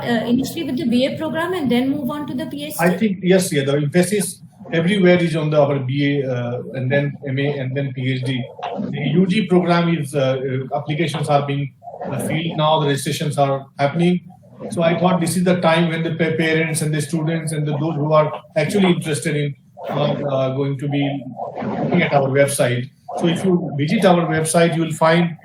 start initially with the BA program and then move on to the PhD? I think, yes, yeah, the emphasis everywhere is on our BA and then MA and then PhD. The UG program is, applications are being filled now, the registrations are happening. So I thought this is the time when the parents and the students and those who are actually interested in going to be looking at our website. So if you visit our website, you will find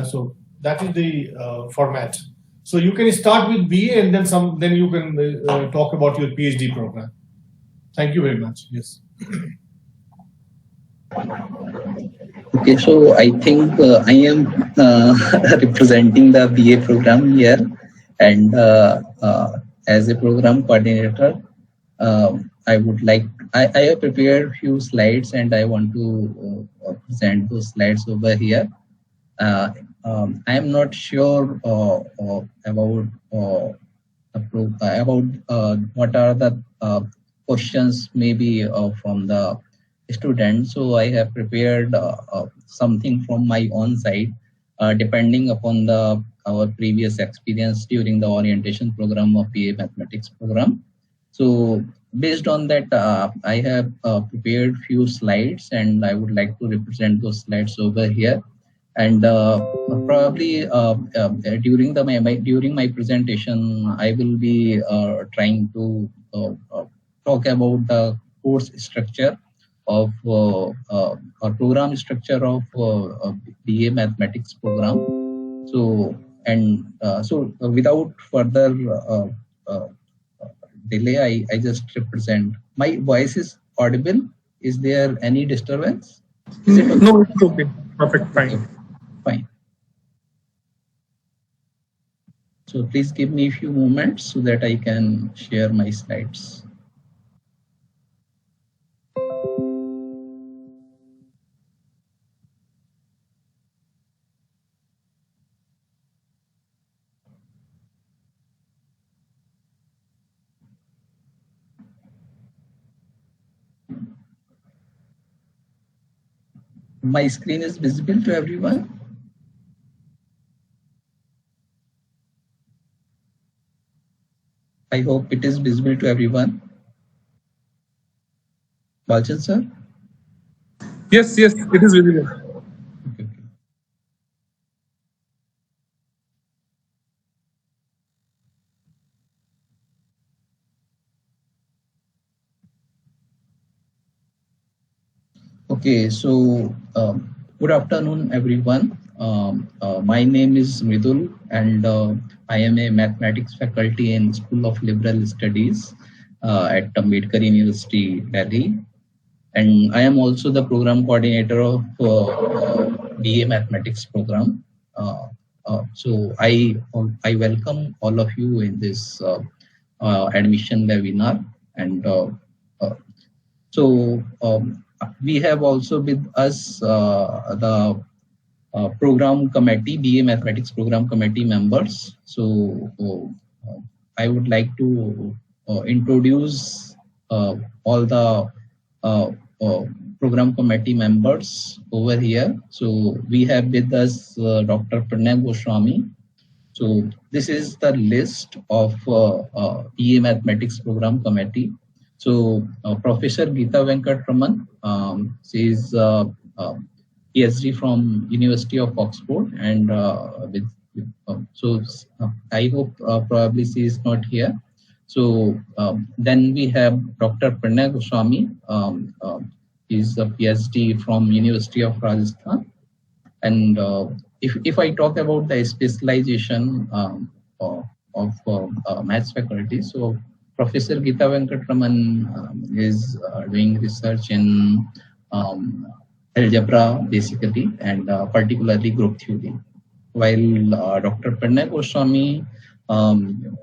so that is the format. So you can start with BA and then you can talk about your PhD program. Thank you very much. Yes. Okay, so I think I am representing the BA program here, and as a program coordinator, I would like, I have prepared few slides and I want to present those slides over here. I am not sure about what are the questions maybe from the students. So I have prepared something from my own side, depending upon our previous experience during the orientation program of BA Mathematics program. So based on that, I have prepared few slides and I would like to represent those slides over here. And probably during my presentation, I will be trying to talk about the course structure of or program structure of BA Mathematics program. So without further delay, I just represent. My voice is audible. Is there any disturbance? Is it okay? No, it's okay. Perfect. Fine. Okay. Fine. So please give me a few moments so that I can share my slides. My screen is visible to everyone. I hope it is visible to everyone. Balchan sir? Yes, it is visible. Okay. Okay, so good afternoon, everyone. My name is Mridul, and I am a mathematics faculty in School of Liberal Studies at Ambedkar University, Delhi. And I am also the program coordinator of BA Mathematics program. So I welcome all of you in this admission webinar. And we have also with us the program committee, BA Mathematics program committee members. So I would like to introduce all the program committee members over here. So we have with us Dr. Pranay Goswami. So this is the list of BA Mathematics program committee. So Professor Geeta Venkatraman, she is PhD from University of Oxford, and I hope probably she is not here. So then we have Dr. Pranay Goswami. He is a PhD from University of Rajasthan. And if I talk about the specialization of maths faculty, so Professor Geeta Venkatraman is doing research in algebra basically, and particularly group theory, while Dr. Pranay Goswami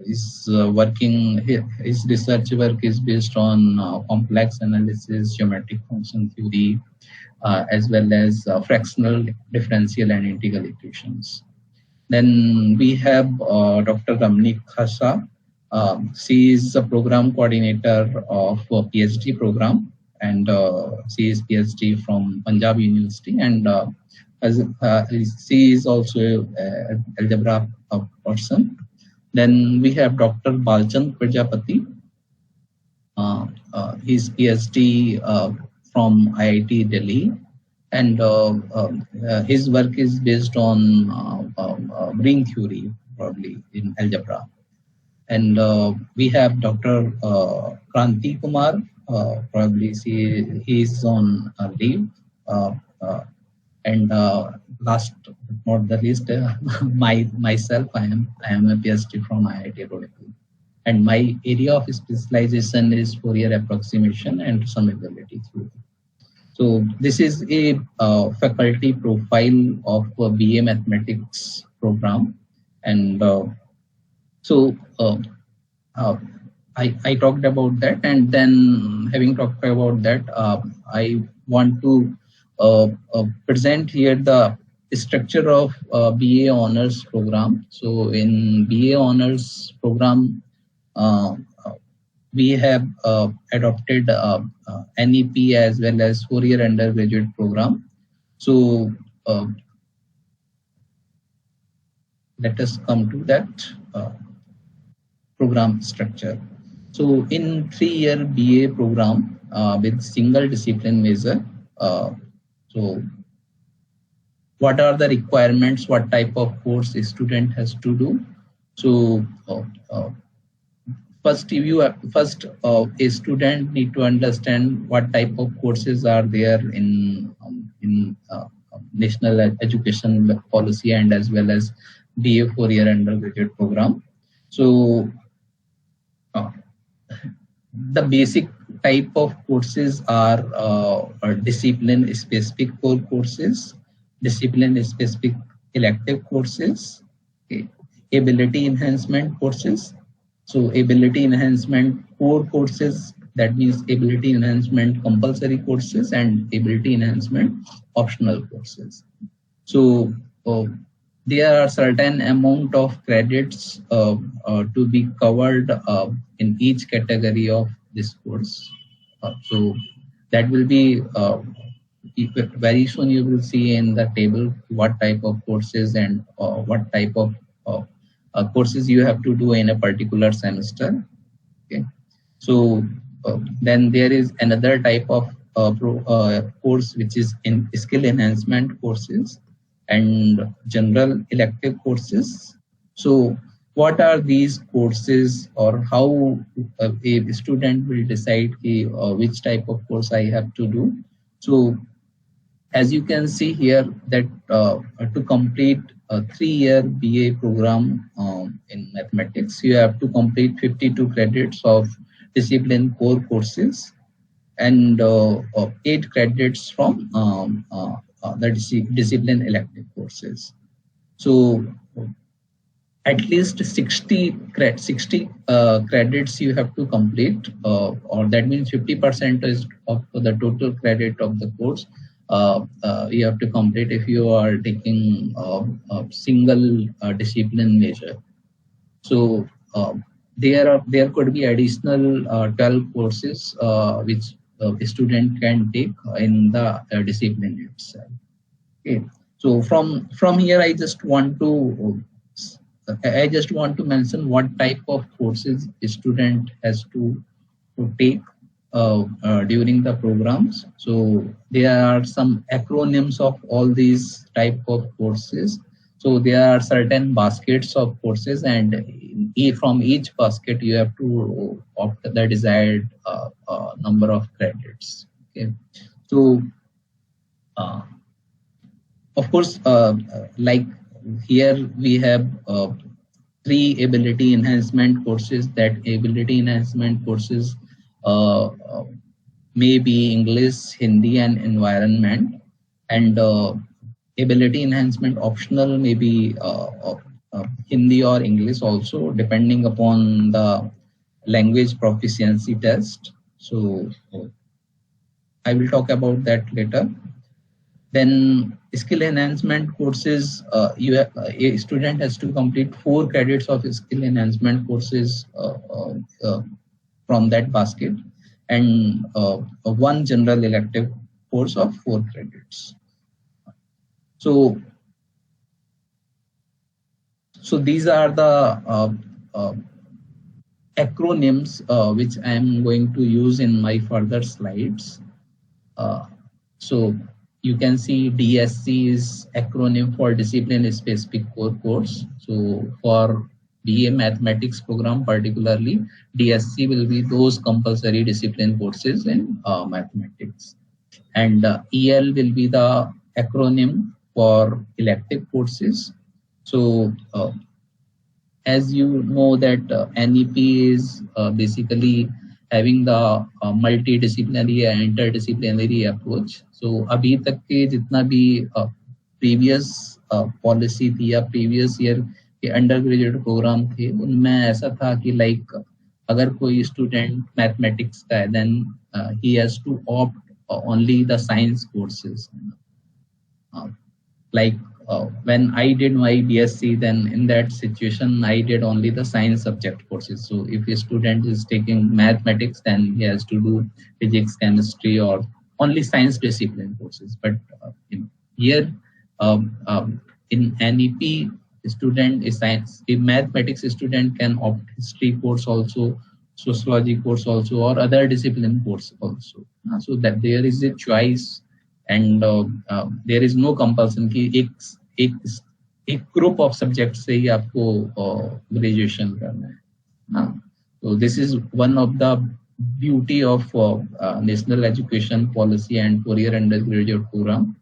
is working, his research work is based on complex analysis, geometric function theory, as well as fractional, differential and integral equations. Then we have Dr. Ramani Khasa. She is a program coordinator of a PhD program, and she is PhD from Punjab University, and she is also an algebra person. Then we have Dr. Balchand Prajapati. His PhD from IIT Delhi, and his work is based on ring theory, probably in algebra. And we have Dr. Kranti Kumar, probably he is on leave. And last but not the least, myself, I am a PhD from IIT Roorkee. And my area of specialization is Fourier approximation and summability theory. So this is a faculty profile of a BA Mathematics program. And I talked about that, and then having talked about that, I want to present here the structure of BA Honors program. So in BA Honors program, we have adopted NEP as well as Fourier undergraduate program. So let us come to that program structure. So in 3-year BA program with single discipline major, so what are the requirements, what type of course a student has to do? So first a student need to understand what type of courses are there in national education policy and as well as BA Fourier undergraduate program. So the basic type of courses are discipline specific core courses, discipline specific elective courses, okay, ability enhancement courses. So ability enhancement core courses, that means ability enhancement compulsory courses and ability enhancement optional courses. So there are certain amount of credits to be covered in each category of this course. So that will be very soon you will see in the table what type of courses and what type of courses you have to do in a particular semester. Okay. So then there is another type of course which is in skill enhancement courses and general elective courses. So what are these courses, or how a student will decide which type of course I have to do? So as you can see here that to complete a 3-year BA program in mathematics, you have to complete 52 credits of discipline core courses and 8 credits from the discipline elective courses. So at least 60 credits you have to complete, or that means 50% of the total credit of the course you have to complete if you are taking a single discipline major. So there could be additional 12 courses which a student can take in the discipline itself. Okay. So from here, I just want to mention what type of courses a student has to take during the programs. So there are some acronyms of all these type of courses. So there are certain baskets of courses, and from each basket you have to opt the desired number of credits. Okay. So of course, like here we have 3 ability enhancement courses. That ability enhancement courses may be English, Hindi, and environment, and ability enhancement optional may be Hindi or English also, depending upon the language proficiency test. So I will talk about that later. Then skill enhancement courses, a student has to complete 4 credits of skill enhancement courses from that basket. and one general elective course of 4 credits. So these are the acronyms which I am going to use in my further slides. So you can see DSC is acronym for Discipline Specific Core Course. So for BA Mathematics program particularly, DSC will be those compulsory discipline courses in mathematics. And EL will be the acronym for elective courses. So as you know that NEP is basically having the multidisciplinary and interdisciplinary approach. So अभी तक के जितना भी previous policy थी या previous year के undergraduate program थे, उनमें ऐसा था कि like अगर कोई student mathematics का है, then he has to opt only the science courses. Like when I did my BSc, then in that situation, I did only the science subject courses. So if a student is taking mathematics, then he has to do physics, chemistry, or only science discipline courses. But here in NEP, student is science. A mathematics student can opt history course also, sociology course also, or other discipline course also. So that there is a choice. And there is no compulsion कि एक group of subjects से ही आपको graduation करना है. So this is one of the beauty of national education policy and 4-year undergraduate program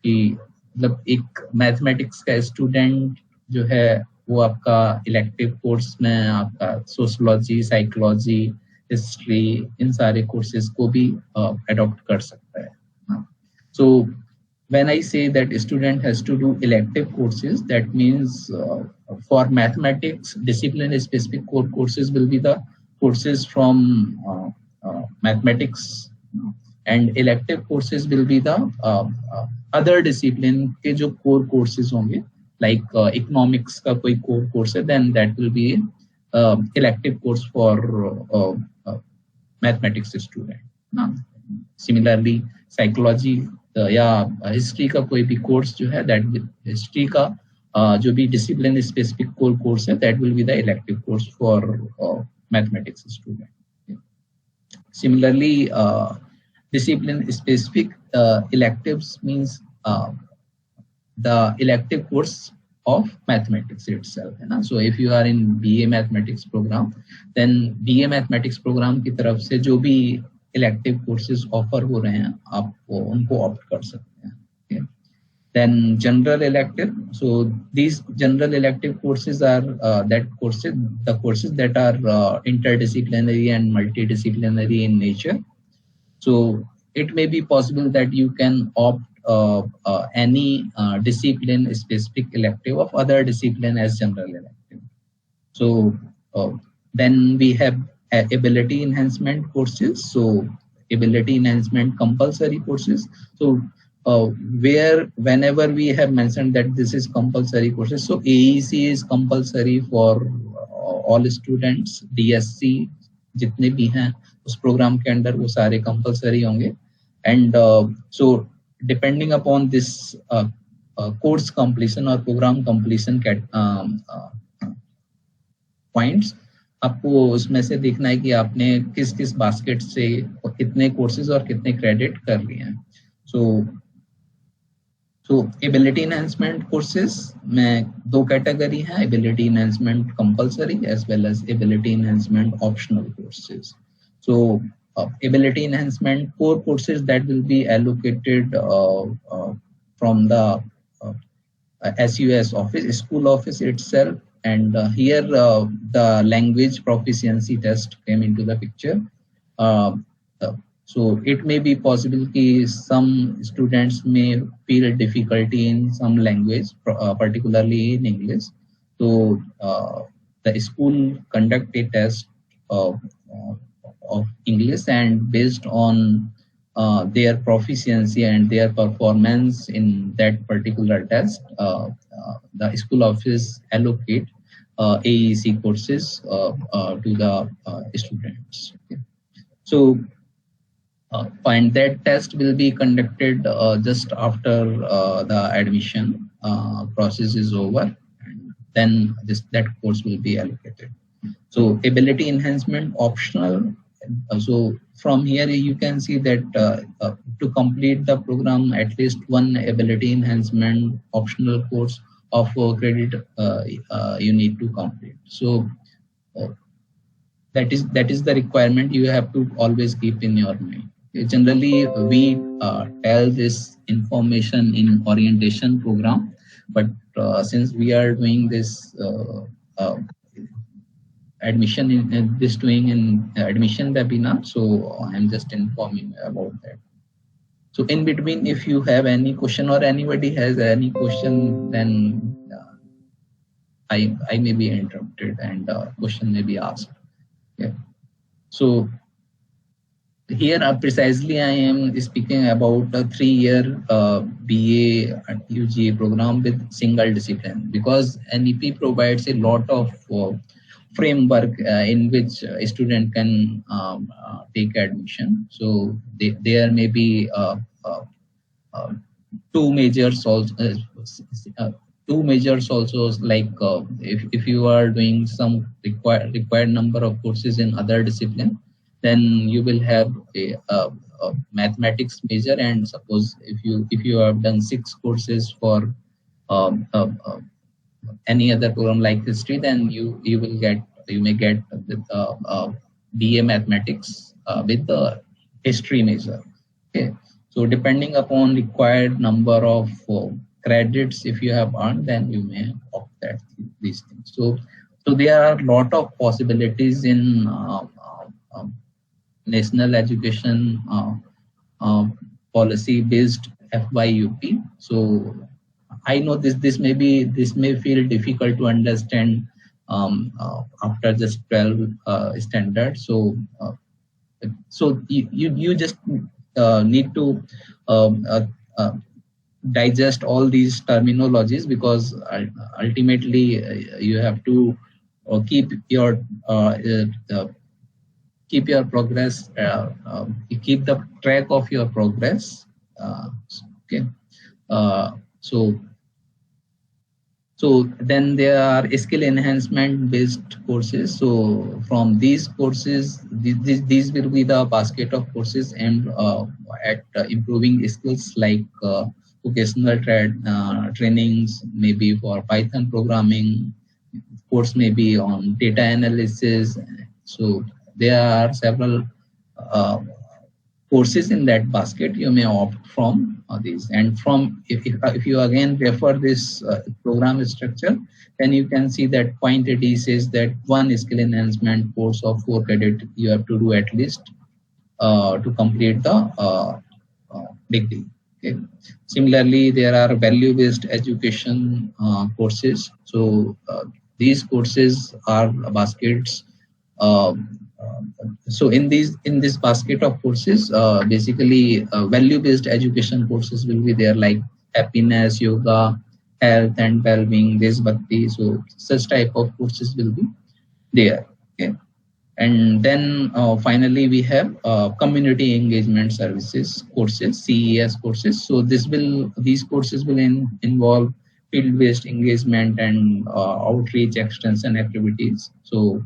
कि मतलब एक mathematics का student जो है वो आपका elective course में आपका sociology, psychology, history इन सारे courses को भी adopt कर सकता है. So when I say that a student has to do elective courses, that means for mathematics, discipline-specific core courses will be the courses from mathematics, and elective courses will be the other discipline के जो core courses होंगे, like economics का कोई core course है, then that will be elective course for mathematics student. Similarly, psychology या history का कोई भी कोर्स जो है दैट हिस्ट्री का जो भी डिसिप्लिन स्पेसिफिक कोर कोर्स है that will be the elective course for mathematics student. Similarly discipline specific electives means the elective course of mathematics itself है ना. So if you are in BA mathematics program, then BA mathematics program की तरफ से जो भी elective courses offer हो रहे हैं आप उनको ऑप्ट कर सकते हैं. Then general elective, so these general elective courses are the courses that are interdisciplinary and multidisciplinary in nature. So it may be possible that you can opt any discipline specific elective of other discipline as general elective. So then we have ability enhancement courses. So ability enhancement compulsory courses. So whenever we have mentioned that this is compulsory courses, so AEC is compulsory for all students. DSC जितने भी हैं उस programme के अंदर वो सारे compulsory होंगे. And so depending upon this course completion or program completion points, आपको उसमें से देखना है कि आपने किस किस बास्केट से कितने कोर्सेज और कितने क्रेडिट कर लिए हैं. सो एबिलिटी एनहांसमेंट कोर्सेज में दो कैटेगरी हैं, ability enhancement compulsory as well as ability enhancement optional courses. So ability enhancement core courses that will be allocated from the SUS office, school office itself. And here the language proficiency test came into the picture. So it may be possible that some students may feel difficulty in some language, particularly in English. So the school conduct a test of English, and based on their proficiency and their performance in that particular test, the school office allocate AEC courses to the students. Okay. So and that test will be conducted just after the admission process is over. And then that course will be allocated. So ability enhancement optional. So from here you can see that to complete the program, at least one ability enhancement optional course of credit you need to complete. So uh, that is the requirement you have to always keep in your mind. Generally, we tell this information in orientation program, but since we are doing this admission in this doing in admission webinar, so I'm just informing about that. So in between, if you have any question or anybody has any question, then I may be interrupted and question may be asked. Yeah. So here precisely I am speaking about a 3-year BA and UGA program with single discipline, because NEP provides a lot of framework in which a student can take admission. So there may be two majors also. Two majors also, like if you are doing some required number of courses in other discipline, then you will have a mathematics major. And suppose if you have done 6 courses for any other program like history, then you may get the BA mathematics with the history major. Okay, so depending upon required number of credits, if you have earned, then you may opt that these things. So there are a lot of possibilities in national education policy based FYUP. So I know this may feel difficult to understand after just 12 standards. So you just need to digest all these terminologies, because ultimately you have to keep your progress, keep the track of your progress. Okay. So then there are skill enhancement based courses. So from these courses, these will be the basket of courses aimed at improving skills like vocational trainings, maybe for Python programming, course maybe on data analysis. So there are several courses in that basket. You may opt from these. And from if you again refer this program structure, then you can see that point 80 says that one skill enhancement course of 4 credit you have to do at least to complete the degree. Okay. Similarly, there are value-based education courses. So these courses are baskets. So in this basket of courses, basically value-based education courses will be there, like happiness, yoga, health and well-being, Deshbhakti. So such type of courses will be there. Okay. And then finally we have community engagement services courses, CES courses. So these courses will involve field-based engagement and outreach extension activities. So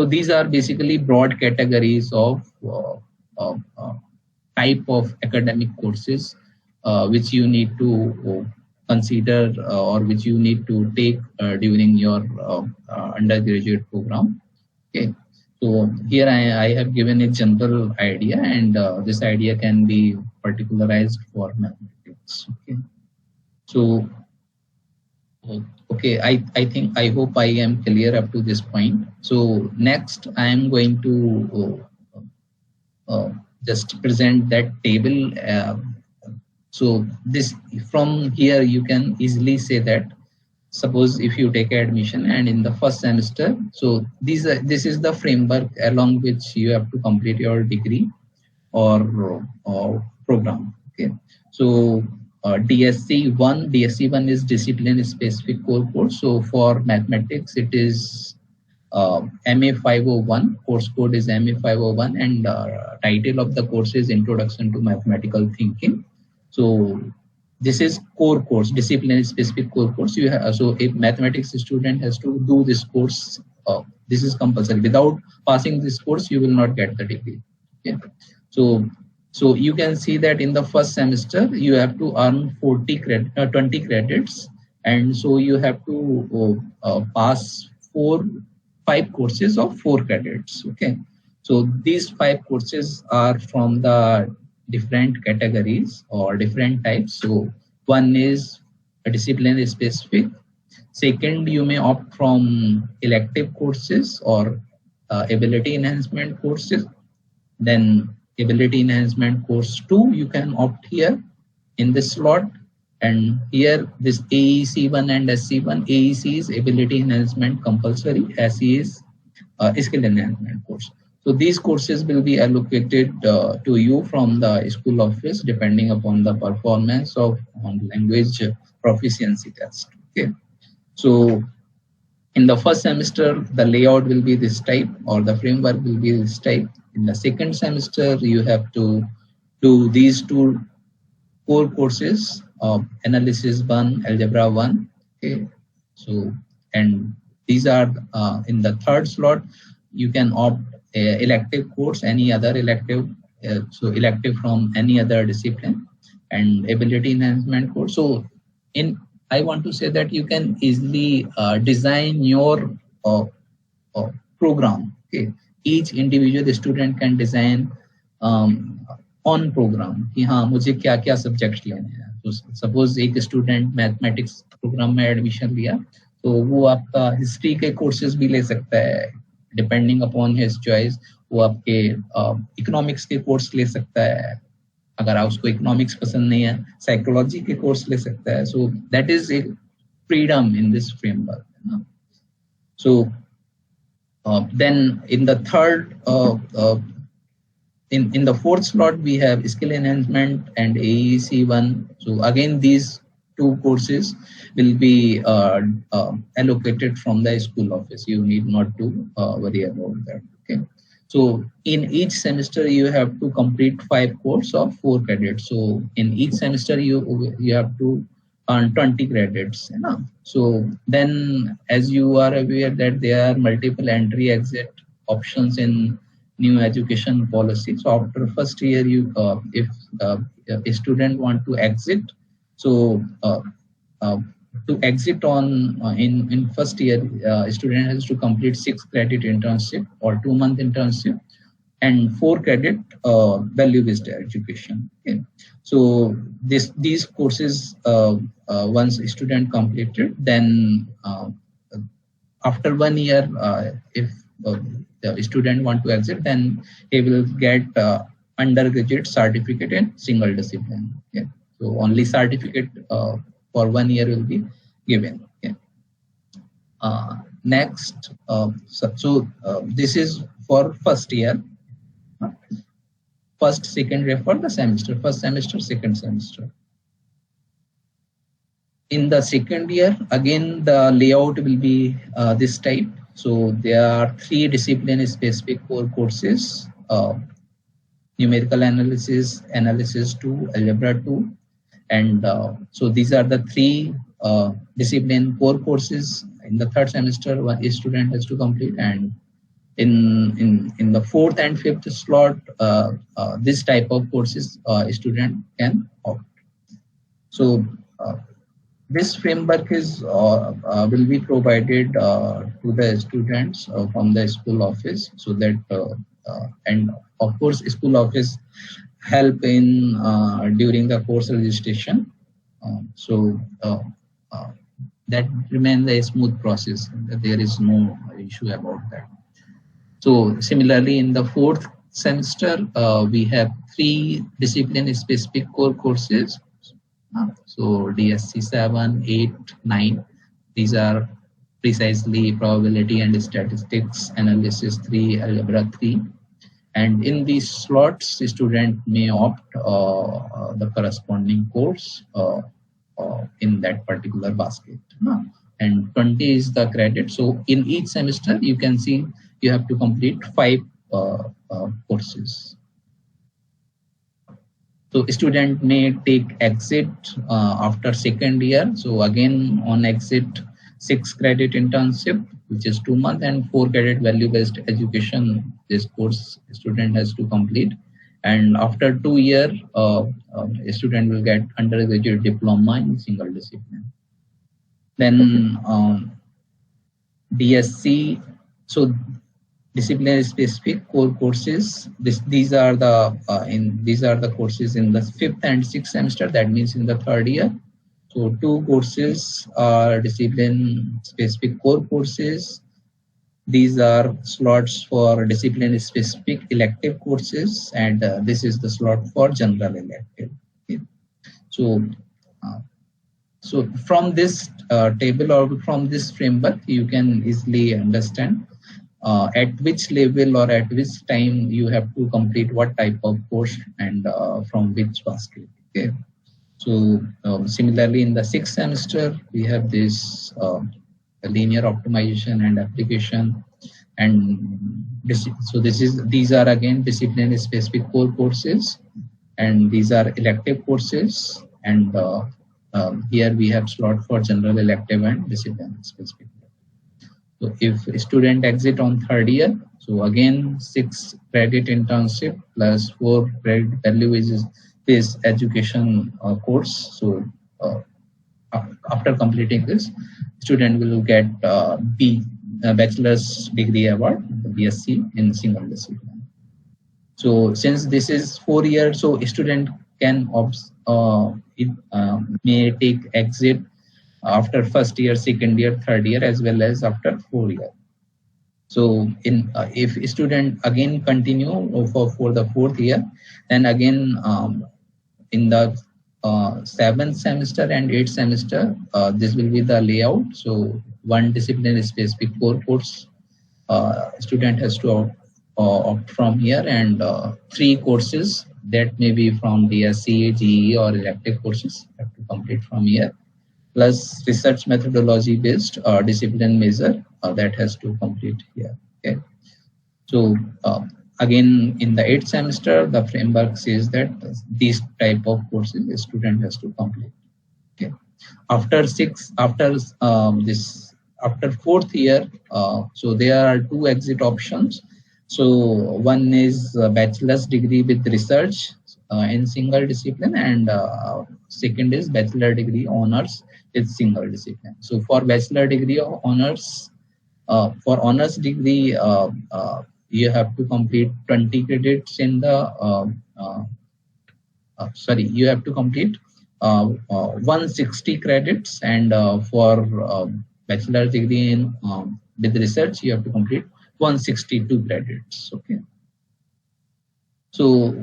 these are basically broad categories of type of academic courses which you need to consider or which you need to take during your undergraduate program. Okay. So here I have given a general idea, and this idea can be particularized for mathematics. Okay. So okay, I hope I am clear up to this point. So next I am going to just present that table. So this from here you can easily say that, suppose if you take admission and in the first semester, so this is the framework along which you have to complete your degree or program. Okay. So DSC 1 is discipline specific core course. So for mathematics it is MA 501, course code is MA 501, and title of the course is Introduction to Mathematical Thinking. So this is core course, discipline specific core course. You have, so if mathematics student has to do this course, this is compulsory. Without passing this course, you will not get the degree. Okay. So you can see that in the first semester you have to earn 20 credits, and so you have to pass 5 courses of 4 credits. Okay, so these 5 courses are from the different categories or different types. So one is a discipline specific. Second, you may opt from elective courses or ability enhancement courses. Then ability enhancement course 2, you can opt here in this slot. And here this AEC1 and SC1, AEC is ability enhancement compulsory, SE is skill enhancement course. So these courses will be allocated to you from the school office depending upon the performance of language proficiency test. Okay, so in the first semester, the layout will be this type, or the framework will be this type. In the second semester, you have to do these 2 core courses, analysis 1, algebra 1. Okay, so and these are in the third slot. You can opt elective course, any other elective, so elective from any other discipline, and ability enhancement course. So I want to say that you can easily design your program. Okay, each individual student can design on program कि हाँ मुझे क्या क्या subject लेने हैं. तो suppose एक student mathematics programme में एडमिशन लिया, तो वो आपका हिस्ट्री के कोर्सेज भी ले सकता है डिपेंडिंग अपॉन हिज चॉइस. वो आपके इकोनॉमिक्स के कोर्स ले सकता है, अगर उसको इकोनॉमिक्स पसंद नहीं है साइकोलॉजी के कोर्स ले सकता है. So that is a freedom in this framework. So then in the third in the fourth slot we have skill enhancement and AEC1. So again these 2 courses will be allocated from the school office. You need not to worry about that. Okay, so in each semester you have to complete 5 courses of 4 credits. So in each semester you have to earn 20 credits. So then, as you are aware that there are multiple entry exit options in new education policy. So after first year, you if a student want to exit, so to exit on in first year, a student has to complete 6 credit internship or 2-month internship and 4 credit value-based education. Okay. So these courses, once a student completed, then after 1 year, if the student want to exit, then he will get undergraduate certificate in single discipline. Okay. So only certificate for 1 year will be given. Okay. Next, this is for first year. First, second year for the semester. First semester, second semester. In the second year, again the layout will be this type. So there are 3 discipline-specific core courses: numerical analysis, analysis 2, algebra 2, and so these are the 3 discipline core courses. In the third semester, one student has to complete, and in the 4th and 5th slot, this type of courses student can opt. So this framework is will be provided to the students from the school office, so that and of course school office help in during the course registration. So that remains a smooth process. There is no issue about that. So similarly, in the 4th semester, we have 3 discipline-specific core courses. So DSC 7, 8, 9. These are precisely probability and statistics, analysis 3, algebra 3. And in these slots, the student may opt the corresponding course in that particular basket. and 20 is the credit. So in each semester, you can see you have to complete 5 courses. So student may take exit after second year. So again on exit, 6 credit internship, which is 2 months, and 4 credit value-based education. This course student has to complete. And after 2 years, a student will get undergraduate diploma in single discipline. Then DSC, so discipline specific core courses. These are the courses in the 5th and 6th semester. That means in the 3rd year. So 2 courses are discipline specific core courses. These are slots for discipline specific elective courses, and this is the slot for general elective. Okay. So from this table or from this framework, you can easily understand at which level or at which time you have to complete what type of course and from which basket. Okay. So similarly, in the 6th semester, we have this linear optimization and application, and these are again discipline specific core courses, and these are elective courses, and here we have slot for general elective and discipline specific. So if a student exit on 3rd year, so again 6 credit internship plus 4 credit value-based education course. So after completing this, student will get bachelor's degree award, BSc in single discipline. So since this is 4 years, so a student can may take exit after 1st year, 2nd year, 3rd year, as well as after 4 year. So if a student again continue for the 4th year, then again in the 7th semester and 8th semester, this will be the layout. So 1 discipline specific core course student has to opt from here, and 3 courses that may be from DSC, GE or elective courses have to complete from here, plus research methodology based discipline measure that has to complete here. Okay. So again in the 8th semester, the framework says that these type of courses a student has to complete. Okay. After 4th year, so there are 2 exit options. So one is bachelor's degree with research in single discipline, and second is bachelor degree honors with single discipline. So for bachelor degree honors, for honors degree, you have to complete 20 credits in the, you have to complete 160 credits, and for bachelor degree in with research, you have to complete 162 credits. Okay. So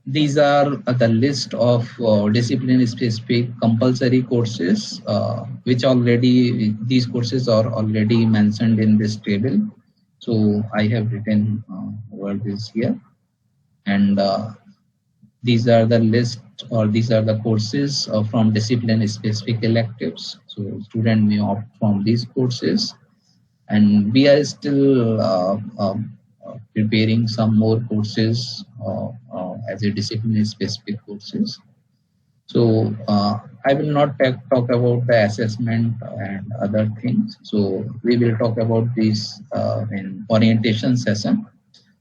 these are the list of discipline specific compulsory courses, which already, these courses are already mentioned in this table. So I have written over this here, and these are the list, or these are the courses from discipline specific electives. So student may opt from these courses, and we are still preparing some more courses as a discipline specific courses. So I will not talk about the assessment and other things. So we will talk about this in orientation session.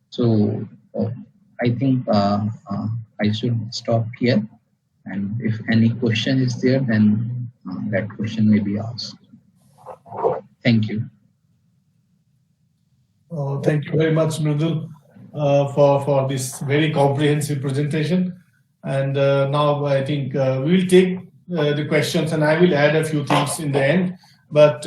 So I think I should stop here, and if any question is there, then that question may be asked. Thank you. Thank you very much, Mridul, for this very comprehensive presentation. And now I think we will take the questions, and I will add a few things in the end. But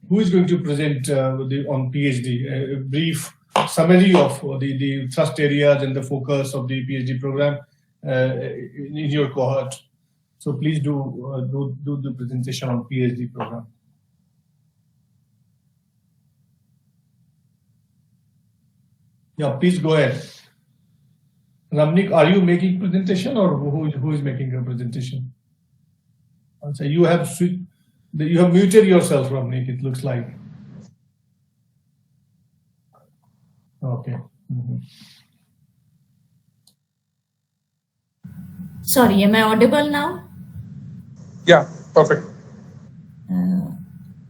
who is going to present on PhD? A brief summary of the thrust areas and the focus of the PhD program in your cohort. So please do the presentation on PhD program. Yeah, please go ahead. Ramnik, are you making presentation, or who is making a presentation? So you have You have muted yourself, Ramnik, it looks like. Okay. Sorry, am I audible now? Yeah, perfect.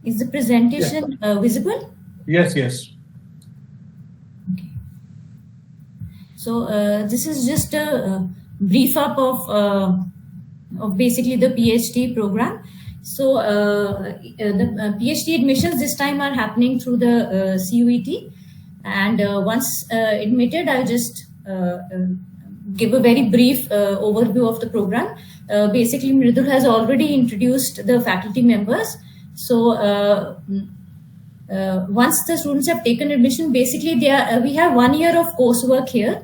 Is the presentation visible? Yes, yes. Okay. So this is just a brief up of basically the PhD program. So the PhD admissions this time are happening through the CUET, and once admitted, I'll just give a very brief overview of the program. Basically, Mridul has already introduced the faculty members. So once the students have taken admission, basically we have 1 year of coursework here.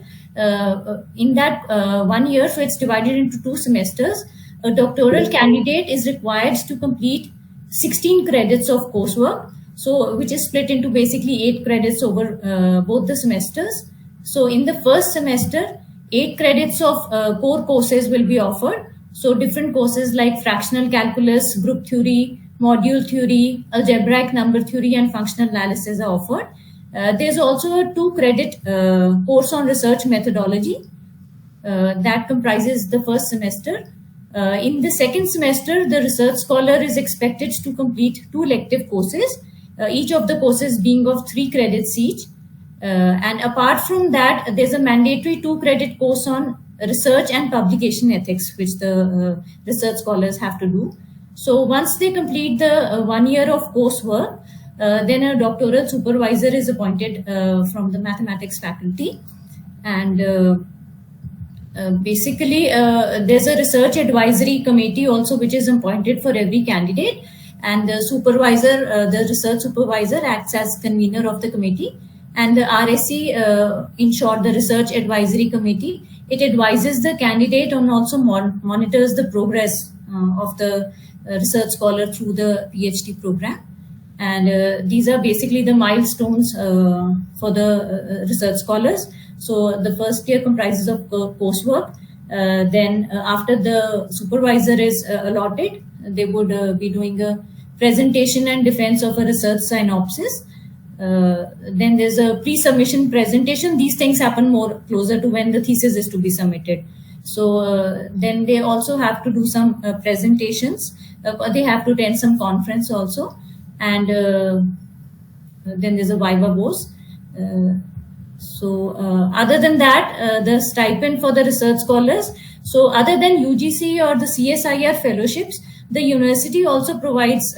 In that 1 year, so it's divided into 2 semesters. A doctoral candidate is required to complete 16 credits of coursework, so which is split into basically 8 credits over both the semesters. So in the first semester, 8 credits of core courses will be offered. So different courses like fractional calculus, group theory, module theory, algebraic number theory, and functional analysis are offered. There's also a 2-credit course on research methodology that comprises the first semester. In the second semester, the research scholar is expected to complete 2 elective courses, each of the courses being of 3 credits each. And apart from that, there's a mandatory 2-credit course on research and publication ethics, which the research scholars have to do. So once they complete the 1 year of coursework, then a doctoral supervisor is appointed from the mathematics faculty. And basically, there's a research advisory committee also, which is appointed for every candidate. And the supervisor, the research supervisor, acts as convener of the committee. And the RSC, in short, the research advisory committee, it advises the candidate and also monitors the progress of the research scholar through the PhD program. And these are basically the milestones for the research scholars. So the first year comprises of coursework. Then after the supervisor is allotted, they would be doing a presentation and defense of a research synopsis. Then there's a pre-submission presentation. These things happen more closer to when the thesis is to be submitted. So then they also have to do some presentations. They have to attend some conference also. And then there's a viva voce. So other than that, the stipend for the research scholars. So other than UGC or the CSIR fellowships, the university also provides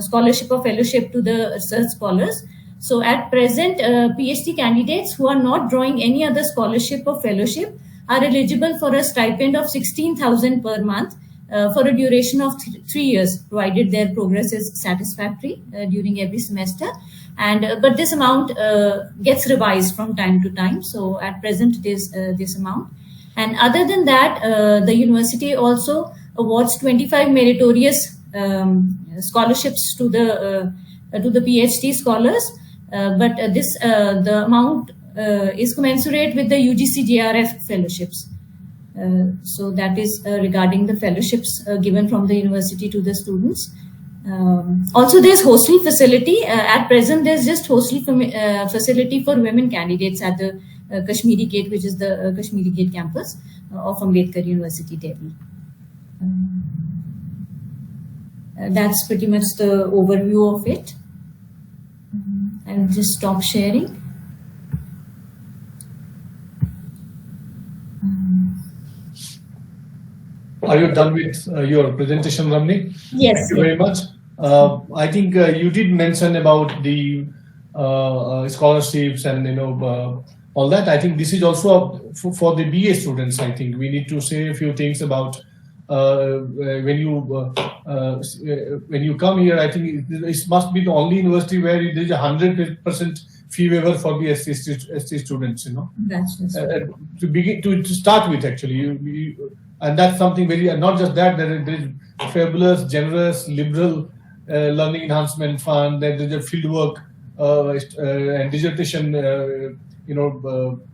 scholarship or fellowship to the research scholars. So at present, PhD candidates who are not drawing any other scholarship or fellowship are eligible for a stipend of 16,000 per month for a duration of 3 years, provided their progress is satisfactory during every semester. And but this amount gets revised from time to time. So at present, it is this amount. And other than that, the university also awards 25 meritorious scholarships to the PhD scholars. But this the amount is commensurate with the UGC JRF fellowships. So that is regarding the fellowships given from the university to the students. Also, there's hostel facility. At present, there's just hostel facility for women candidates at the Kashmiri Gate, which is the Kashmiri Gate campus of Ambedkar University, Delhi. That's pretty much the overview of it. I'll just stop sharing. Are you done with your presentation, Ramni? Yes. Thank you very much. I think you did mention about the scholarships and all that. I think this is also for the BA students. I think we need to say a few things about when you come here. I think it must be the only university where there is 100% fee waiver for the ST students. To start with, actually, and that's something very, not just that, there is fabulous, generous, liberal learning enhancement fund. There is a fieldwork and dissertation,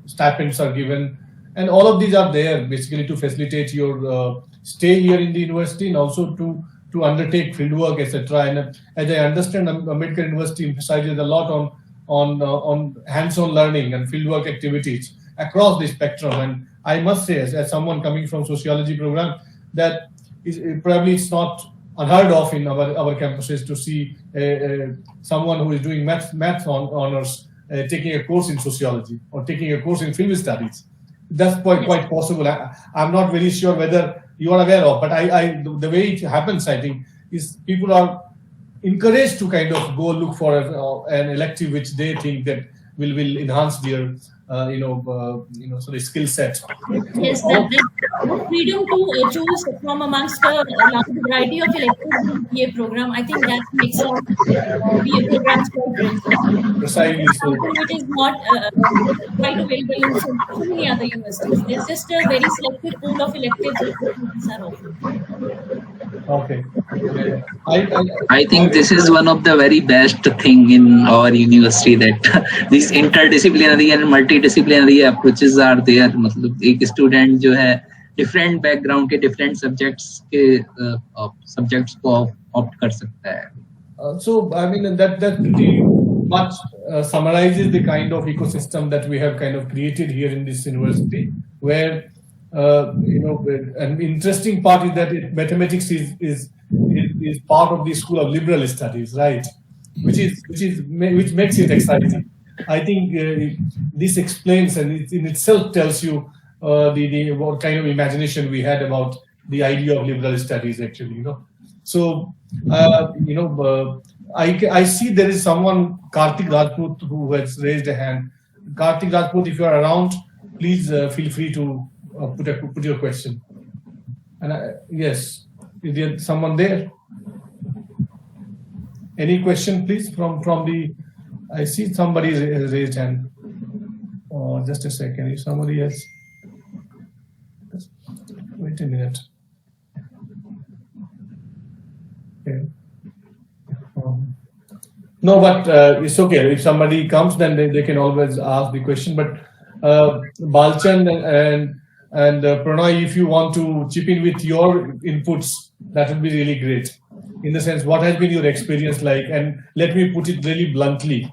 stipends are given, and all of these are there basically to facilitate your stay here in the university and also to to undertake fieldwork, etc. And as I understand, Ambedkar University emphasizes a lot on hands-on learning and fieldwork activities across the spectrum. And I must say, as someone coming from sociology program, that probably it's not unheard of in our campuses to see someone who is doing math honors taking a course in sociology or taking a course in film studies. That's quite possible. I'm not very sure whether you are aware of, but the way it happens, I think, is people are encouraged to kind of go look for an elective which they think that will enhance their sort of skill set. Yes, that freedom to choose from amongst a large variety of electives in BA program, I think that makes BA programs quite rich. Precisely so. Something which is not quite available in so many other universities. There's just a very selective pool of electives which the students are offering. Okay. I think this is one of the very best thing in our university that these interdisciplinary and multidisciplinary approaches are there. मतलब एक student जो है different background के different subjects को opt कर सकता है. So I mean that pretty much summarizes the kind of ecosystem that we have kind of created here in this university, where an interesting part is that mathematics is part of the School of Liberal Studies, right? Which makes it exciting. I think this explains and it in itself tells you what kind of imagination we had about the idea of liberal studies, actually. So I see there is someone, Karthik Rajput, who has raised a hand. Karthik Rajput, if you are around, please feel free to put your question. And yes, is there someone there? Any question, please, from the? I see somebody has raised hand. Oh, just a second. If somebody else, just wait a minute. Okay. No, but it's okay. If somebody comes, then they can always ask the question. But Balchan and Pranay, if you want to chip in with your inputs, that would be really great. In the sense, what has been your experience like? And let me put it really bluntly,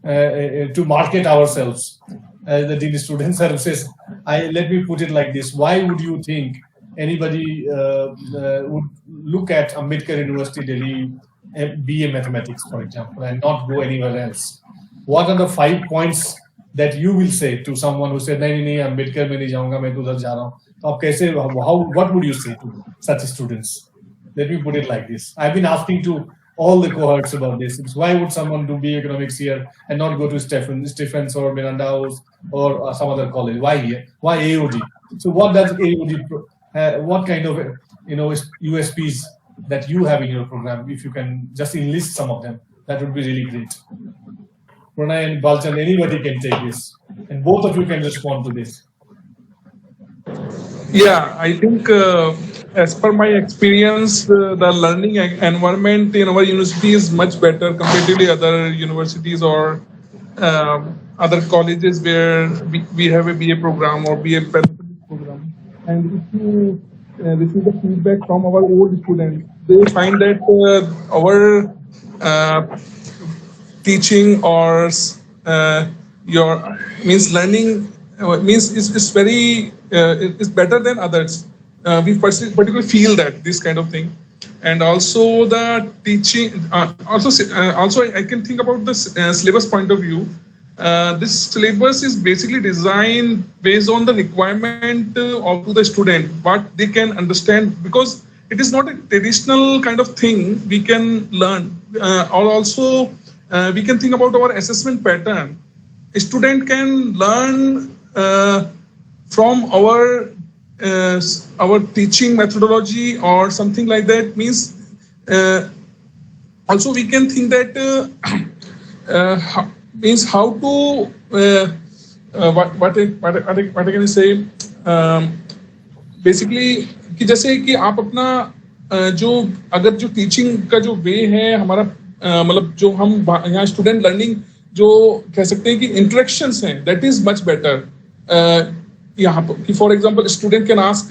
to market ourselves as the Dean of Student Services. Let me put it like this: why would you think anybody would look at Ambedkar University Delhi BA Mathematics, for example, and not go anywhere else? What are the 5 points that you will say to someone who said, "नहीं, Ambedkar में नहीं जाऊँगा, मैं तो उधर जा रहा हूँ." तो आप कैसे? What would you say to such students? Let me put it like this. I've been asking to all the cohorts about this. Why would someone do BA Economics here and not go to Stephens or Miranda House or some other college? Why here? Why AOD? So what does AOD? What kind of USPs that you have in your program? If you can just enlist some of them, that would be really great. Pranay and Balchan, anybody can take this, and both of you can respond to this. Yeah, I think as per my experience, the learning environment in our university is much better comparatively other universities or other colleges where we have a BA program or BA program. And if you receive the feedback from our old students, they find that our teaching or your learning is very is better than others. We particularly feel that this kind of thing, and also the teaching. Also, I can think about the syllabus point of view. This syllabus is basically designed based on the requirement of the student, what they can understand, because it is not a traditional kind of thing we can learn. Or also, we can think about our assessment pattern. A student can learn from our teaching methodology or something like that. Means also we can think that means how to what I can say basically कि जैसे कि आप अपना जो अगर जो teaching का जो वे है हमारा मतलब जो हम यहाँ स्टूडेंट लर्निंग जो कह सकते हैं कि इंटरेक्शंस हैं दैट इज मच बेटर यहाँ पर कि for example student can ask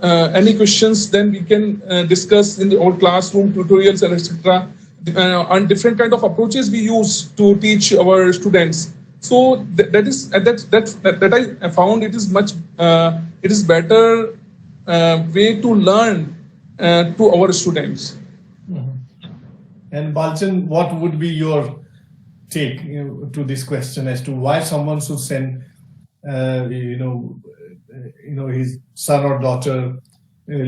any questions, then we can discuss in the old classroom tutorials and etc. On different kind of approaches we use to teach our students. So that I found it is much it is better way to learn to our students. And Balchan, what would be your take to this question as to why someone should send his son or daughter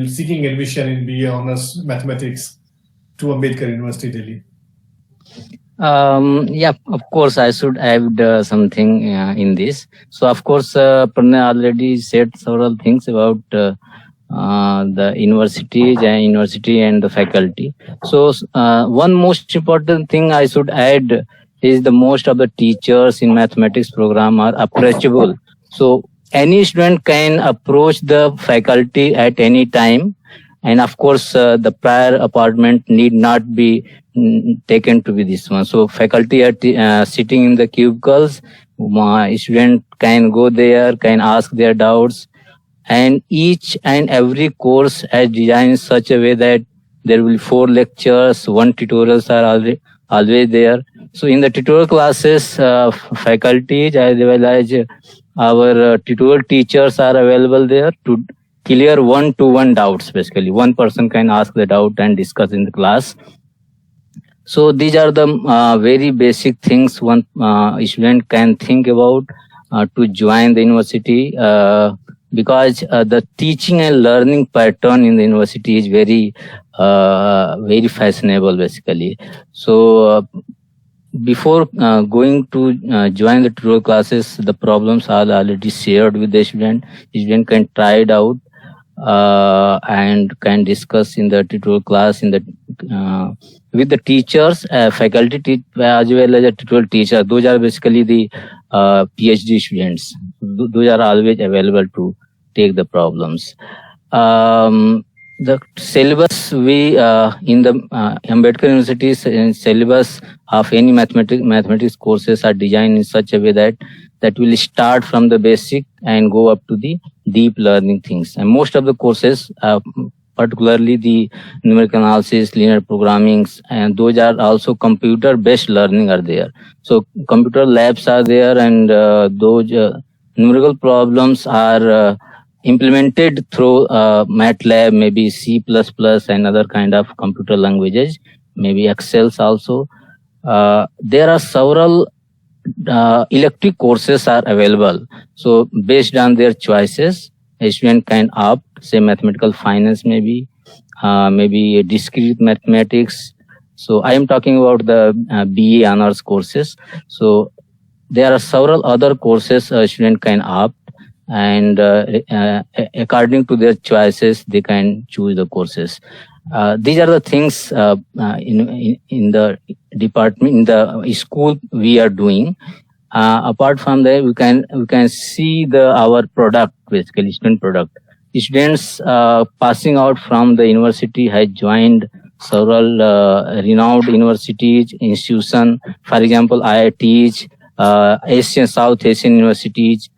seeking admission in BA Honors Mathematics to Ambedkar University, Delhi? Yeah, of course, I should add something in this. So, of course, Pranay already said several things about the university and the faculty. So, one most important thing I should add is the most of the teachers in mathematics program are approachable. So, any student can approach the faculty at any time. And of course, the prior appointment need not be taken to be this one. So faculty are sitting in the cubicles. Student can go there, can ask their doubts. And each and every course is designed in such a way that there will be 4 lectures, 1 tutorials are always there. So in the tutorial classes, faculties as well as our tutorial teachers are available there to clear one-to-one doubts. Basically, one person can ask the doubt and discuss in the class. So these are the very basic things one student can think about to join the university, because the teaching and learning pattern in the university is very fashionable, basically. So before going to join the tutorial classes, the problems are already shared with the student. The student can try it out and can discuss in the tutorial class with the teachers, faculty as well as a tutorial teacher. Those are basically the PhD students. Those are always available to take the problems. The syllabus in the Ambedkar University syllabus of any mathematics courses are designed in such a way that will start from the basic and go up to the deep learning things. And most of the courses, particularly the numerical analysis, linear programming, and those are also computer-based learning are there. So computer labs are there, and those numerical problems are implemented through MATLAB, maybe C++ and other kind of computer languages, maybe Excel also. There are several elective courses are available. So based on their choices, a student can opt, say mathematical finance, maybe discrete mathematics. So I am talking about the BA honors courses. So there are several other courses a student can opt, and according to their choices, they can choose the courses. These are the things in the department, in the school we are doing. Apart from that, we can see our product, basically student product. Students passing out from the university has joined several renowned universities, institutions. For example, IITs, Asian, South Asian universities,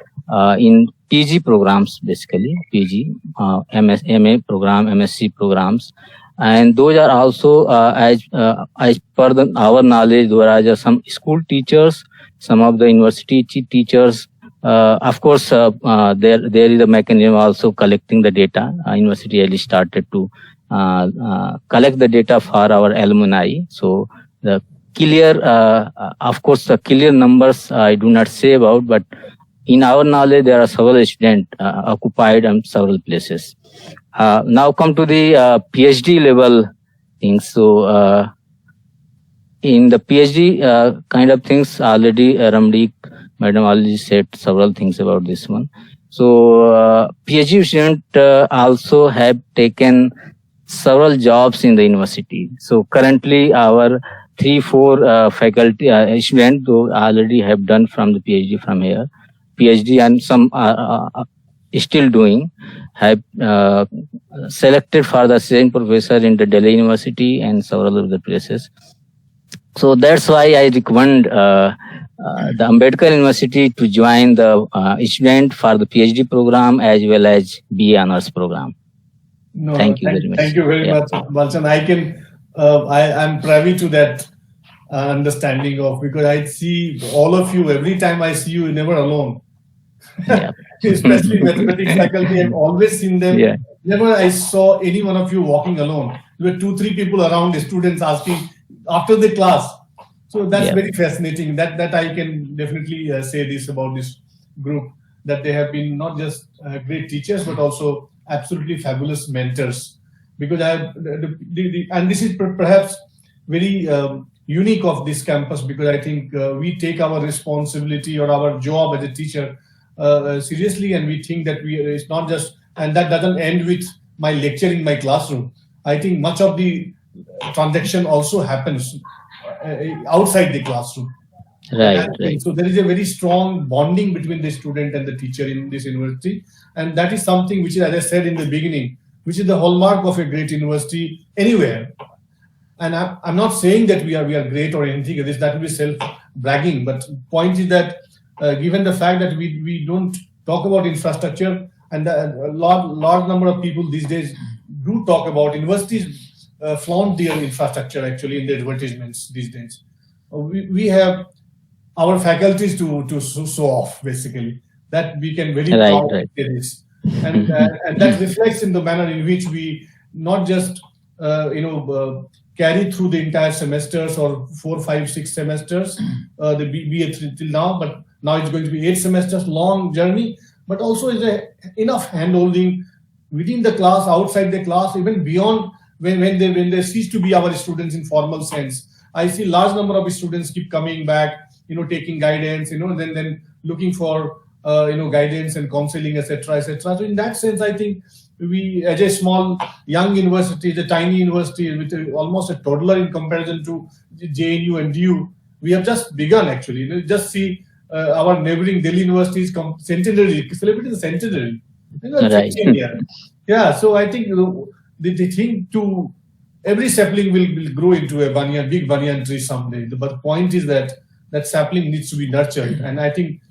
in PG programs, basically PG, MA program, MSc programs, and those are also as per our knowledge, there are some school teachers, some of the university teachers. Of course, there is a mechanism also collecting the data. University really started to collect the data for our alumni. So the clear, of course, the clear numbers I do not say about, but in our knowledge, there are several students occupied in several places. Now come to the PhD level things. So in the PhD kind of things, already Ramdeep Madam already said several things about this one. So PhD students also have taken several jobs in the university. So currently our 3-4 faculty students who already have done from the PhD from here. PhD and some still doing, have selected for the assistant professor in the Delhi University and several other places. So that's why I recommend the Ambedkar University to join the student for the PhD program as well as BA honors program. No, Thank you very much. thank you very Yeah. much, Balchan. I'm privy to that understanding of, because I see all of you, every time I see you, you're never alone. Yeah. Especially mathematics faculty, I've always seen them. Yeah. Never I saw any one of you walking alone. There were 2-3 people around, the students asking after the class. So that's Yeah. very fascinating. That I can definitely say this about this group, that they have been not just great teachers but also absolutely fabulous mentors. Because and this is perhaps very unique of this campus, because I think we take our responsibility or our job as a teacher seriously, and we think that it's not just, and that doesn't end with my lecture in my classroom. I think much of the transaction also happens outside the classroom. Right. Right. So there is a very strong bonding between the student and the teacher in this university, and that is something which is, as I said in the beginning, which is the hallmark of a great university anywhere. And I'm not saying that we are great or anything of this, that will be self-bragging, but point is that given the fact that we don't talk about infrastructure, and a large number of people these days do talk about universities, flaunt their infrastructure actually in the advertisements these days. We have our faculties to show off, basically, that we can very proudly say this, and that reflects in the manner in which we not just carry through the entire semesters or 4, 5, 6 semesters, the BA till now, but now it's going to be 8 semesters long journey, but also is enough handholding within the class, outside the class, even beyond when they cease to be our students in formal sense. I see large number of students keep coming back, taking guidance, then looking for guidance and counseling, etc., etc. So in that sense, I think we, as a small young university, the tiny university with almost a toddler in comparison to JNU and DU, we have just begun actually. Just see our neighboring Delhi universities centenary, celebrating the centenary. Right. Yeah, so I think the thing to every sapling will grow into a big banyan tree someday. But the point is that sapling needs to be nurtured, and I think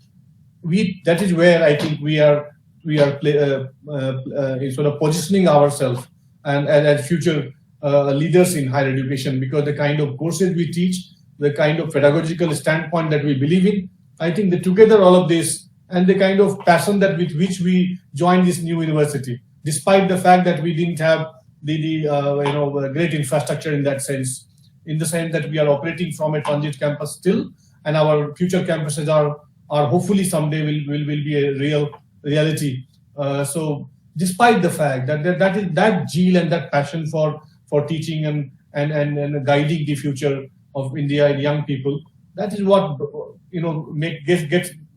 that is where I think we are sort of positioning ourselves and as future leaders in higher education, because the kind of courses we teach, the kind of pedagogical standpoint that we believe in, I think that together all of this and the kind of passion that with which we joined this new university, despite the fact that we didn't have the great infrastructure in that sense, in the sense that we are operating from a transit campus still, and our future campuses are hopefully someday will be a reality. So despite the fact that zeal and that passion for teaching and guiding the future of India and young people, that is what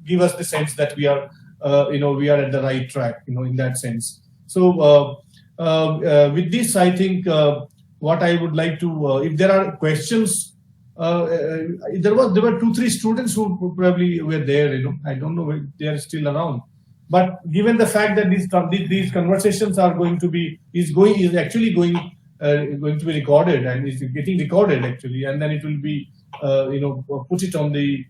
give us the sense that we are at the right track, in that sense. So with this, I think what I would like to, if there are questions, there were 2-3 students who probably were there. I don't know if they are still around. But given the fact that these conversations are going to be actually going to be recorded, and is getting recorded actually, and then it will be put it on the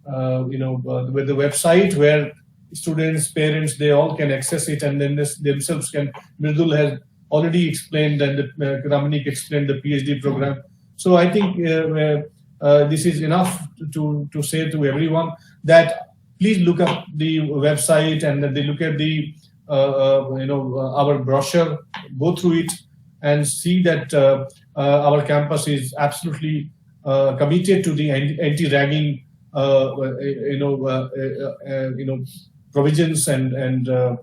with the website where students, parents, they all can access it, and then themselves can. Mridul has already explained, and Ramanik explained the PhD program. So I think this is enough to say to everyone that please look up the website, and they look at the our brochure, go through it, and see that our campus is absolutely committed to the anti-ragging provisions and other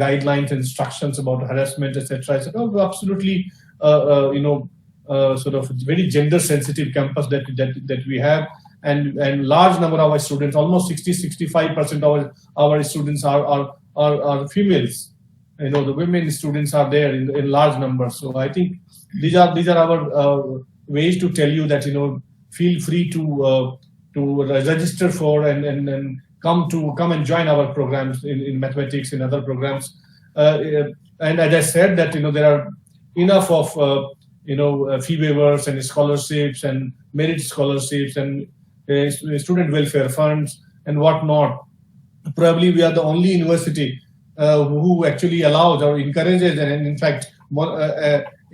guidelines, instructions about harassment, etc. Absolutely sort of very gender sensitive campus that we have, and large number of our students, almost 60-65% of our students are females. The women students are there in large numbers. So I think these are our ways to tell you that feel free to register for and come and join our programs in mathematics and other programs. And as I said, that there are enough of fee waivers and scholarships and merit scholarships and student welfare funds and whatnot. Probably we are the only university who actually allows or encourages and in fact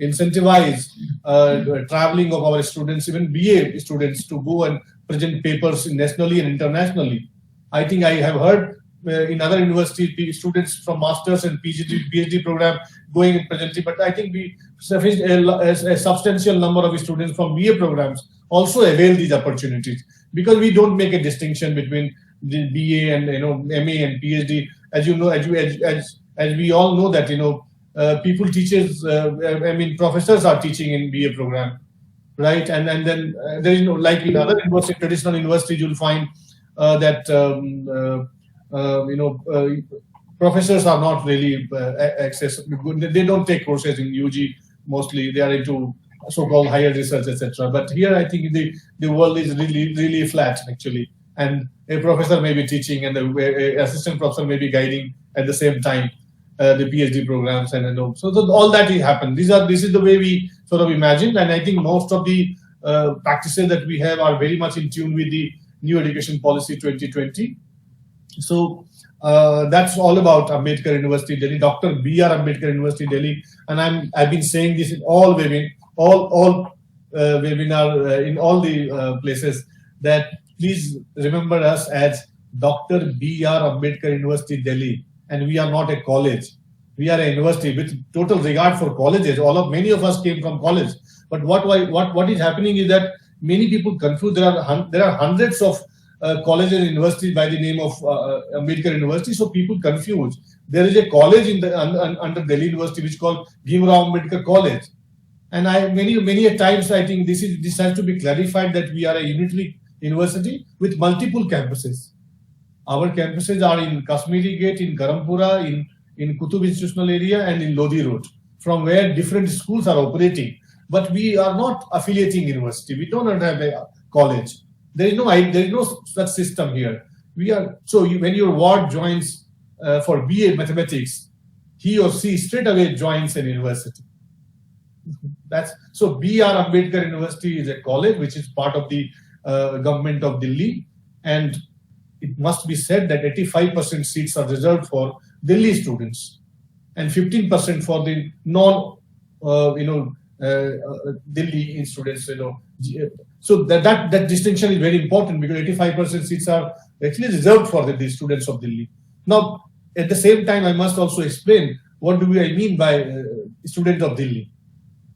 incentivize traveling of our students, even BA students, to go and present papers nationally and internationally. I think I have heard in other universities, students from masters and PhD program going and presenting, but I think a substantial number of students from BA programs also avail these opportunities, because we don't make a distinction between the BA and MA and PhD. As you know, as we all know that professors are teaching in BA program, right? And then there is like in other university, traditional universities, you'll find that professors are not really accessible. They don't take courses in UG mostly. They are into so-called higher research, etc. But here, I think the world is really flat actually, and a professor may be teaching and the assistant professor may be guiding at the same time the PhD programs, and so all that will happen. This is the way we sort of imagine, and I think most of the practices that we have are very much in tune with the New Education Policy 2020. So that's all about Ambedkar University Delhi, Dr. B.R. Ambedkar University Delhi, and I've been saying this in all webinar in all the places, that please remember us as Dr. B.R. Ambedkar University Delhi, and we are not a college. We are a university with total regard for colleges. Many of us came from college, but what is happening is that many people confuse. There are hundreds of colleges and universities by the name of Ambedkar University, so people confuse. There is a college under Delhi University which is called Bhimrao Ambedkar College, and many a times I think this has to be clarified that we are a unitary university with multiple campuses. Our campuses are in Kashmiri Gate, in Karampura, in Kutub Institutional Area, and in Lodi Road, from where different schools are operating. But we are not affiliating university. We don't have a college. There is no such system here. When your ward joins for BA Mathematics, he or she straight away joins an university. So B.R. Ambedkar University is a college which is part of the government of Delhi, and it must be said that 85% seats are reserved for Delhi students and 15% for the Delhi students. So that distinction is very important, because 85% seats are actually reserved for the students of Delhi. Now, at the same time, I must also explain what I mean by student of Delhi.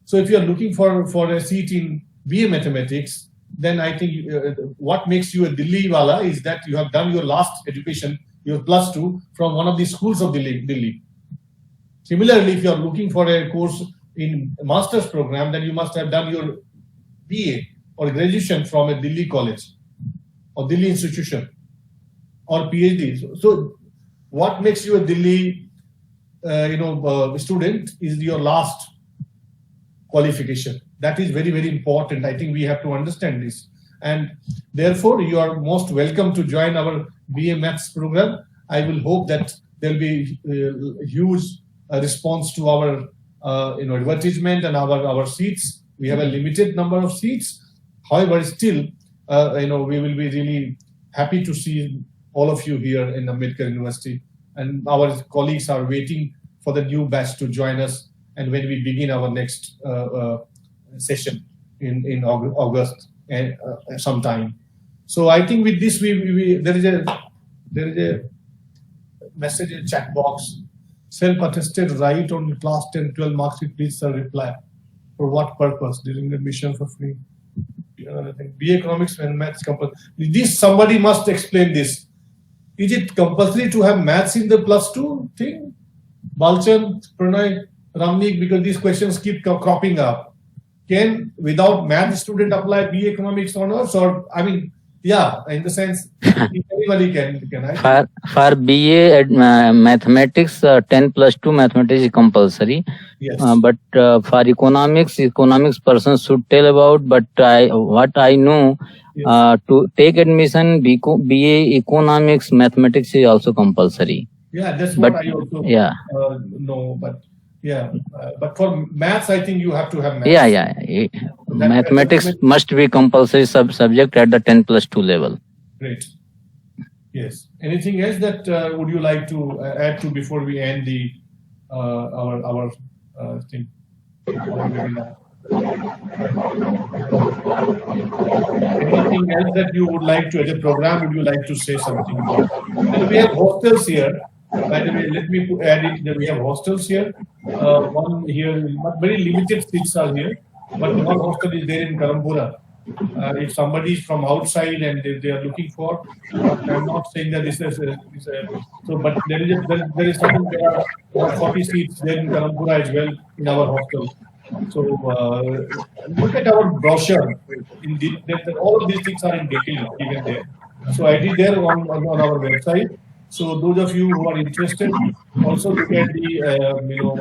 So if you are looking for a seat in BA Mathematics, then I think what makes you a Delhi wala is that you have done your last education, your +2, from one of the schools of Delhi. Similarly, if you are looking for a course in master's program, then you must have done your BA or graduation from a Delhi college or Delhi institution or PhD. So what makes you a Delhi student is your last qualification. That is very, very important. I think we have to understand this. And therefore, you are most welcome to join our BA Maths program. I will hope that there will be huge response to our advertisement and our seats. We have a limited number of seats. However, still, we will be really happy to see all of you here in Ambedkar University. And our colleagues are waiting for the new batch to join us, and when we begin our next session in August sometime. So I think with this, there is a message in chat box. Self-attested right on class 10, 12 marks. Please sir reply. For what purpose? During admission for free. BA Economics and Maths compulsory. This somebody must explain this. Is it compulsory to have maths in the +2 thing? Balchan, Pranay, Ramnik, because these questions keep cropping up. Can without math student apply BA Economics honors? Or in the sense anybody can. For BA mathematics, 10+2 mathematics is compulsory. Yes. But for economics person should tell about. But what I know, Yes. To take admission, BA economics mathematics is also compulsory. Yeah, that's what But I also know. But but for maths, I think you have to have maths. Yeah. Mathematics must be compulsory subject at the 10+2 level. Great. Yes. Yes. Anything else that would you like to add to before we end the our thing? Our webinar? Anything else that you would like to, as a program, would you like to say something about? And we have hostels here. By the way, let me add it that we have hostels here. One here, very limited seats are here, but one hostel is there in Karampura. If somebody is from outside and they are looking for, I'm not saying that this is so, but there is something, there are 40 seats there in Karampura as well in our hostel. So look at our brochure. All of these things are in detail given there. So I did there on our website. So those of you who are interested, also look at the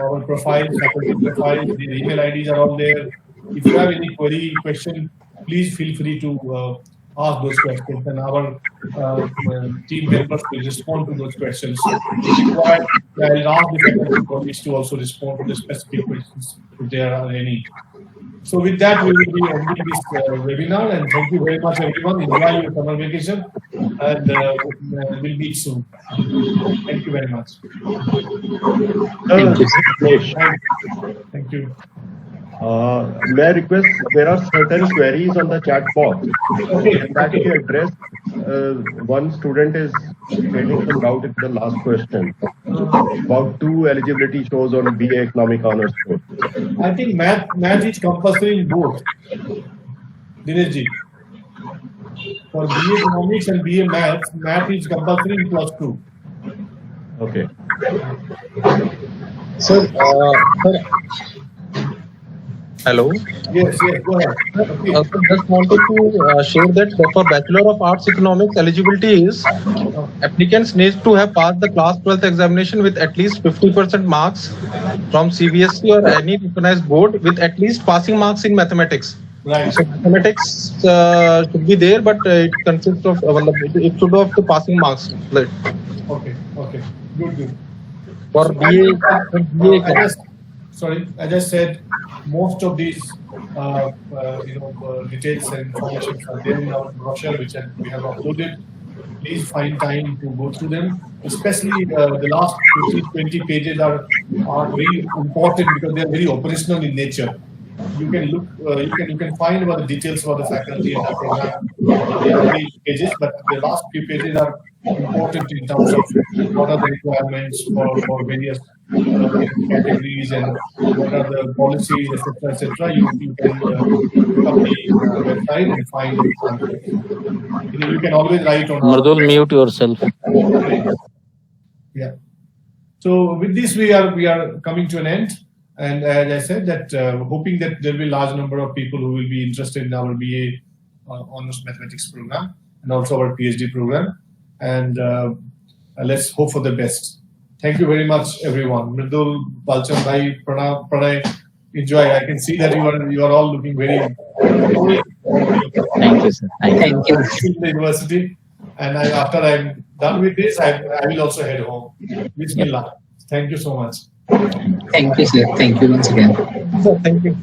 our profiles, faculty profiles. The email IDs are all there. If you have any question, please feel free to ask those questions, and our team members will respond to those questions. If required, I'll ask the faculty colleagues to also respond to the specific questions if there are any. So with that, we will be ending this webinar, and thank you very much, everyone. Enjoy your summer vacation, and we'll meet soon. Thank you very much. Thank you. May I request, there are certain queries on the chat box. Okay. That will be addressed. One student is getting some doubt in the last question about 2 eligibility shows on BA Economic Honors course. I think math is compulsory in both. Dineshji. For BA Economics and BA Math is compulsory in +2. Okay. Sir, hello. Yes, go ahead. Okay. Just wanted to share that for Bachelor of Arts Economics eligibility is applicants need to have passed the class 12th examination with at least 50% marks from CBSE or any recognized board with at least passing marks in mathematics. Right. So mathematics should be there, but it consists of it should have the passing marks. Right. Okay. Good. For BA. As I said, most of these details and information are there in our brochure, which we have uploaded. Please find time to go through them. Especially the last 20 pages are very important because they are very operational in nature. You can look, you can find about the details about the faculty and the program in these pages, but the last few pages are important in terms of what are the requirements for various categories and what are the policies, etc. You can look up the website and find it. You can always write on. Mardul, mute yourself. Yeah. So with this, we are coming to an end. And as I said, that hoping that there will be a large number of people who will be interested in our BA Honors Mathematics program and also our PhD program. And let's hope for the best. Thank you very much, everyone. Mridul, Balchan Bhai, Pranay, enjoy. I can see that you are all looking very. Thank you, sir. Thank you. In the university, and after I'm done with this, I will also head home. Bismillah. Thank you so much. Thank you, sir. Thank you once again. Thank you.